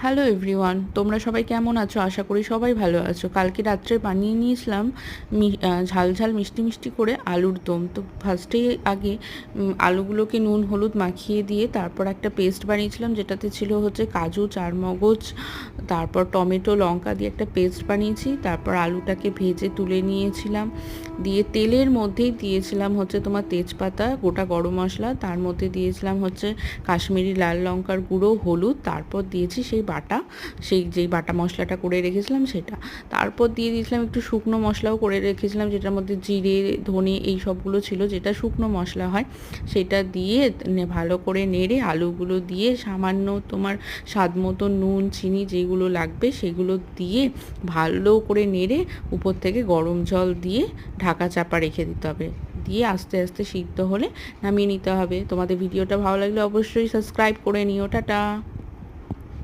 Hello everyone, তোমরা সবাই কেমন আছো? আশা করি সবাই ভালো আছো। কালকে রাত্রে বানিয়ে নিয়েছিলাম ঝাল ঝাল মিষ্টি মিষ্টি করে আলুর দম। তো ফার্স্টেই আগে আলুগুলোকে নুন হলুদ মাখিয়ে দিয়ে তারপর একটা পেস্ট বানিয়েছিলাম, যেটাতে ছিল হচ্ছে কাজু, চারমগজ, তারপর টমেটো, লঙ্কা দিয়ে একটা পেস্ট বানিয়েছি। তারপর আলুটাকে ভেজে তুলে নিয়েছিলাম, দিয়ে তেলের মধ্যেই দিয়েছিলাম হচ্ছে তোমার তেজপাতা, গোটা গরম মশলা, তার মধ্যে দিয়েছিলাম হচ্ছে কাশ্মীরি লাল লঙ্কার গুঁড়ো, হলুদ, তারপর দিয়েছি যেই বাটা মশলাটা করে রেখেছিলাম সেটা। তারপর দিয়ে দিয়েছিলাম একটু শুকনো মশলাও করে রেখেছিলাম, যেটার মধ্যে জিরে, ধনে এই সবগুলো ছিল, যেটা শুকনো মশলা হয়। সেটা দিয়ে ভালো করে নেড়ে আলুগুলো দিয়ে সামান্য তোমার স্বাদ মতো নুন, চিনি যেগুলো লাগবে সেগুলো দিয়ে ভালো করে নেড়ে উপর থেকে গরম জল দিয়ে ঢাকা চাপা রেখে দিতে হবে। দিয়ে আস্তে আস্তে সিদ্ধ হলে নামিয়ে নিতে হবে। তোমাদের ভিডিওটা ভালো লাগলে অবশ্যই সাবস্ক্রাইব করে নিও। টাটা।